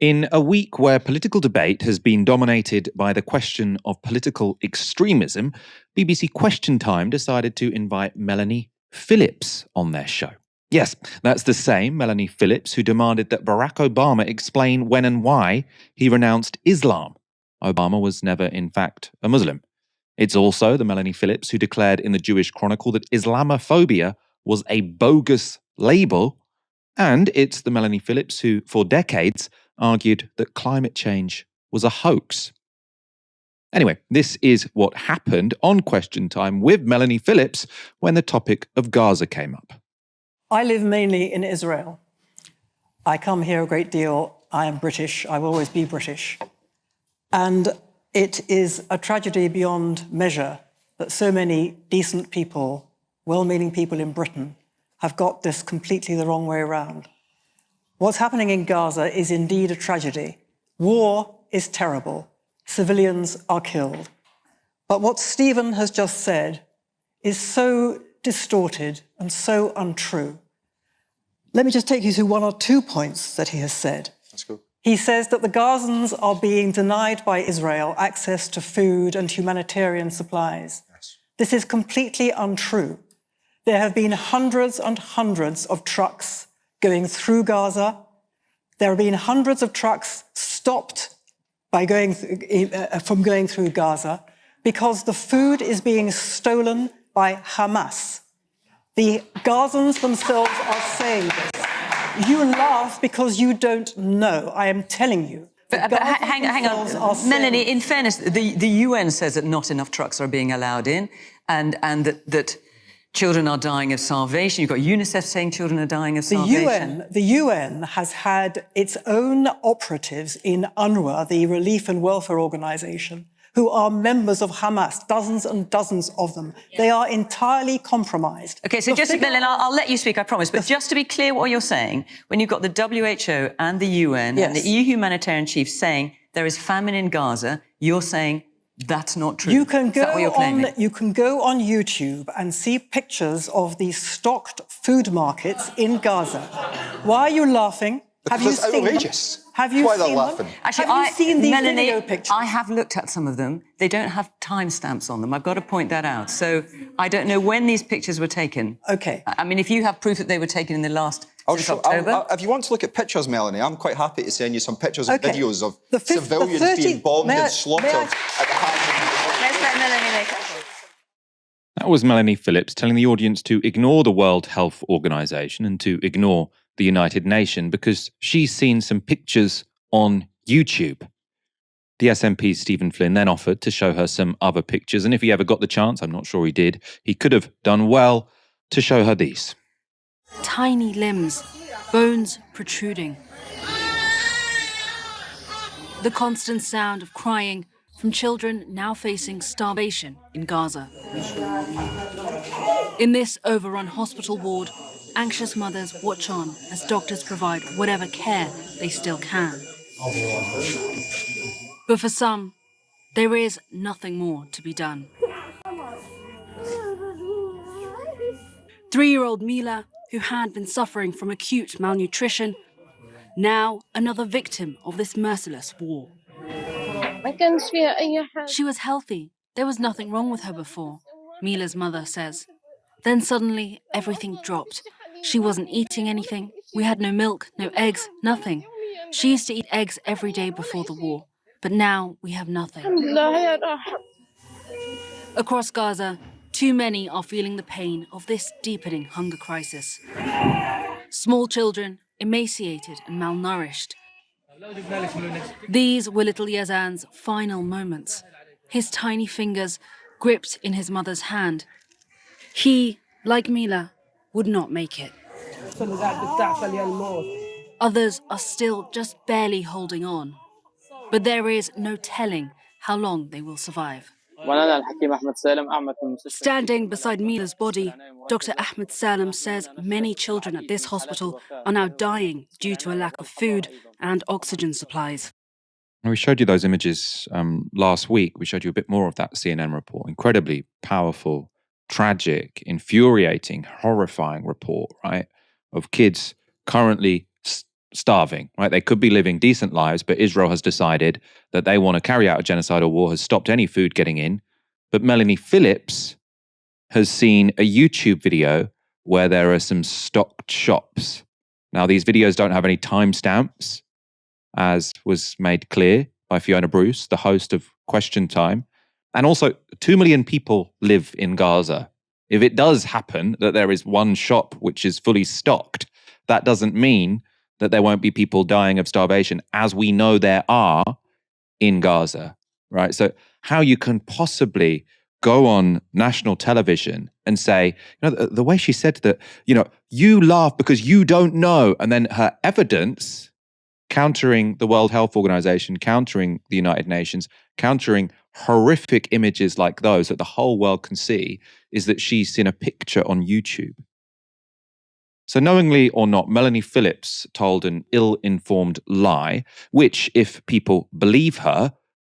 In a week where political debate has been dominated by the question of political extremism, BBC Question Time decided to invite Melanie Phillips on their show. Yes, that's the same Melanie Phillips who demanded that Barack Obama explain when and why he renounced Islam. Obama was never, in fact, a Muslim. It's also the Melanie Phillips who declared in the Jewish Chronicle that Islamophobia was a bogus label. And it's the Melanie Phillips who, for decades, argued that climate change was a hoax. Anyway, this is what happened on Question Time with Melanie Phillips when the topic of Gaza came up. I live mainly in Israel. I come here a great deal. I am British. I will always be British. And it is a tragedy beyond measure that so many decent people, well-meaning people in Britain, have got this completely the wrong way around. What's happening in Gaza is indeed a tragedy. War is terrible. Civilians are killed. But what Stephen has just said is so distorted and so untrue. Let me just take you through one or 2 points that he has said. Let's go. He says that the Gazans are being denied by Israel access to food and humanitarian supplies. Yes. This is completely untrue. There have been hundreds and hundreds of trucks going through Gaza. There have been hundreds of trucks stopped by from going through Gaza because the food is being stolen by Hamas. The Gazans themselves are saying this. You laugh because you don't know. I am telling you. But hang on, Melanie, in fairness, the UN says that not enough trucks are being allowed in and that children are dying of starvation. You've got UNICEF saying children are dying of starvation. The UN has had its own operatives in UNRWA, the Relief and Welfare Organization, who are members of Hamas, dozens and dozens of them. They are entirely compromised. OK, so just, Melanie, I'll let you speak, I promise. But just to be clear what you're saying, when you've got the WHO and the UN and the EU humanitarian chiefs saying there is famine in Gaza, you're saying that's not true. You can go on YouTube and see pictures of the stocked food markets in Gaza. Why are you laughing? Have you seen outrageous. Them? Have you seen them? Actually, have you seen these video pictures? I have looked at some of them. They don't have timestamps on them. I've got to point that out. So I don't know when these pictures were taken. OK. I mean, if you have proof that they were taken in the last October. If you want to look at pictures, Melanie, I'm quite happy to send you some pictures and videos of civilians being bombed and slaughtered at the hands of Let's let Melanie make it. That was Melanie Phillips telling the audience to ignore the World Health Organization and to ignore the United Nations because she's seen some pictures on YouTube. The SNP's Stephen Flynn then offered to show her some other pictures, and if he ever got the chance, I'm not sure he did, he could have done well to show her these. Tiny limbs, bones protruding. The constant sound of crying from children now facing starvation in Gaza. In this overrun hospital ward, anxious mothers watch on as doctors provide whatever care they still can. But for some, there is nothing more to be done. 3-year-old Mila, who had been suffering from acute malnutrition, now another victim of this merciless war. She was healthy. There was nothing wrong with her before, Mila's mother says. Then suddenly, everything dropped. She wasn't eating anything. We had no milk, no eggs, nothing. She used to eat eggs every day before the war, but now we have nothing. Across Gaza, too many are feeling the pain of this deepening hunger crisis. Small children, emaciated and malnourished. These were little Yazan's final moments, his tiny fingers gripped in his mother's hand. He, like Mila, would not make it. Others are still just barely holding on. But there is no telling how long they will survive. Standing beside Mila's body, Dr. Ahmed Salem says many children at this hospital are now dying due to a lack of food and oxygen supplies. We showed you those images last week. We showed you a bit more of that CNN report. Incredibly powerful, tragic, infuriating, horrifying report, right? Of kids currently starving, right? They could be living decent lives, but Israel has decided that they want to carry out a genocidal war, has stopped any food getting in. But Melanie Phillips has seen a YouTube video where there are some stocked shops. Now, these videos don't have any timestamps, as was made clear by Fiona Bruce, the host of Question Time. And also, 2 million people live in Gaza. If it does happen that there is one shop which is fully stocked, that doesn't mean that there won't be people dying of starvation, as we know there are in Gaza, right? So how you can possibly go on national television and say, the way she said that, you laugh because you don't know, and then her evidence countering the World Health Organization, countering the United Nations, countering horrific images like those that the whole world can see, is that she's seen a picture on YouTube. So knowingly or not, Melanie Phillips told an ill-informed lie, which, if people believe her,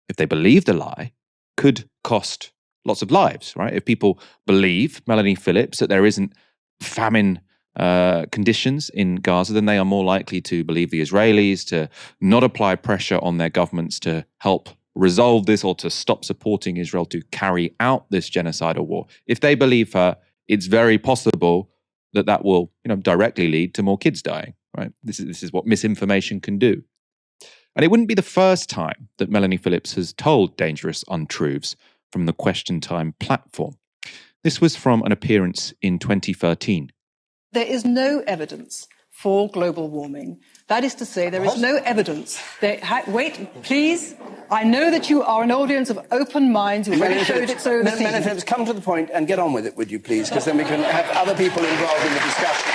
if they believe the lie, could cost lots of lives, right? If people believe Melanie Phillips that there isn't famine conditions in Gaza, then they are more likely to believe the Israelis, to not apply pressure on their governments to help resolve this or to stop supporting Israel to carry out this genocidal war. If they believe her, it's very possible that will, directly lead to more kids dying, right? This is what misinformation can do. And it wouldn't be the first time that Melanie Phillips has told dangerous untruths from the Question Time platform. This was from an appearance in 2013. There is no evidence for global warming. That is to say, there is no evidence. Wait, please. I know that you are an audience of open minds. You've already showed it so this evening. Melanie Phillips, come to the point and get on with it, would you please? Because then we can have other people involved in the discussion.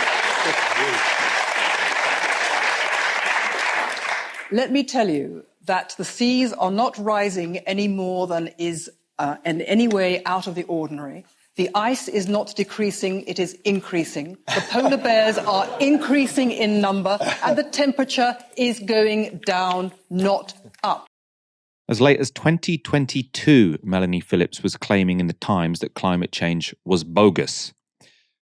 Let me tell you that the seas are not rising any more than is in any way out of the ordinary. The ice is not decreasing, it is increasing. The polar bears are increasing in number, and the temperature is going down, not up. As late as 2022, Melanie Phillips was claiming in the Times that climate change was bogus.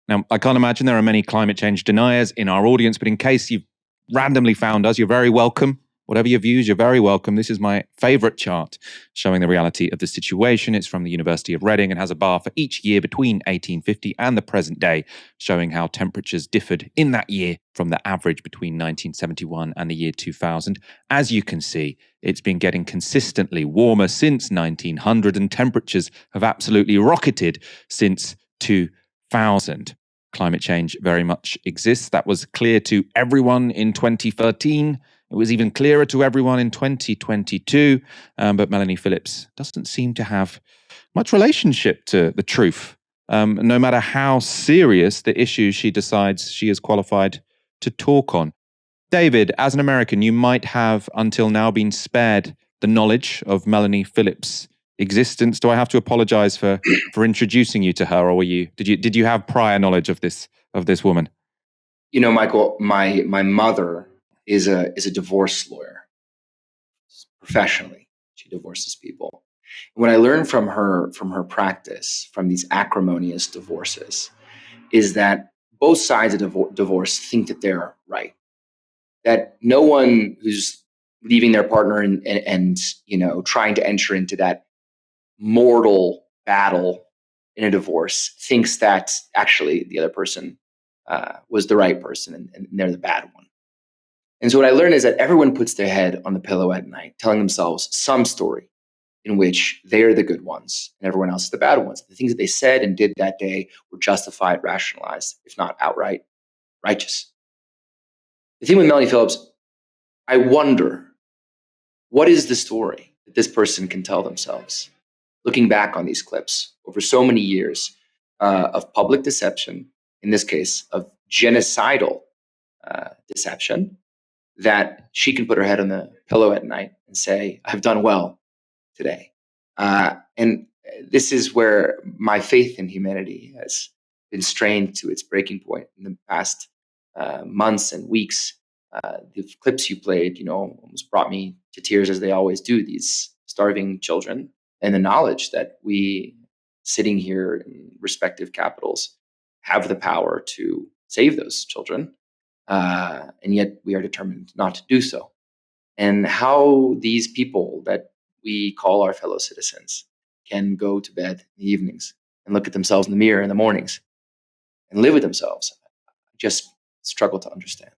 Now, I can't imagine there are many climate change deniers in our audience, but in case you've randomly found us, you're very welcome. Whatever your views, you're very welcome. This is my favorite chart showing the reality of the situation. It's from the University of Reading and has a bar for each year between 1850 and the present day, showing how temperatures differed in that year from the average between 1971 and the year 2000. As you can see, it's been getting consistently warmer since 1900, and temperatures have absolutely rocketed since 2000. Climate change very much exists. That was clear to everyone in 2013. It was even clearer to everyone in 2022, but Melanie Phillips doesn't seem to have much relationship to the truth, no matter how serious the issue she decides she is qualified to talk on. David, as an American, you might have until now been spared the knowledge of Melanie Phillips' existence. Do I have to apologize for introducing you to her, or did you have prior knowledge of this woman? Michael, my mother is a divorce lawyer. Professionally, she divorces people. And what I learned from her practice, from these acrimonious divorces, is that both sides of divorce think that they're right. That no one who's leaving their partner and trying to enter into that mortal battle in a divorce thinks that actually the other person was the right person and they're the bad one. And so what I learned is that everyone puts their head on the pillow at night, telling themselves some story in which they are the good ones and everyone else is the bad ones. The things that they said and did that day were justified, rationalized, if not outright righteous. The thing with Melanie Phillips, I wonder, what is the story that this person can tell themselves, looking back on these clips over so many years of public deception, in this case, of genocidal deception, that she can put her head on the pillow at night and say, I've done well today. And this is where my faith in humanity has been strained to its breaking point in the past months and weeks. The clips you played, almost brought me to tears, as they always do, these starving children, and the knowledge that we, sitting here in respective capitals, have the power to save those children. and yet we are determined not to do so. And how these people that we call our fellow citizens can go to bed in the evenings and look at themselves in the mirror in the mornings and live with themselves, I just struggle to understand.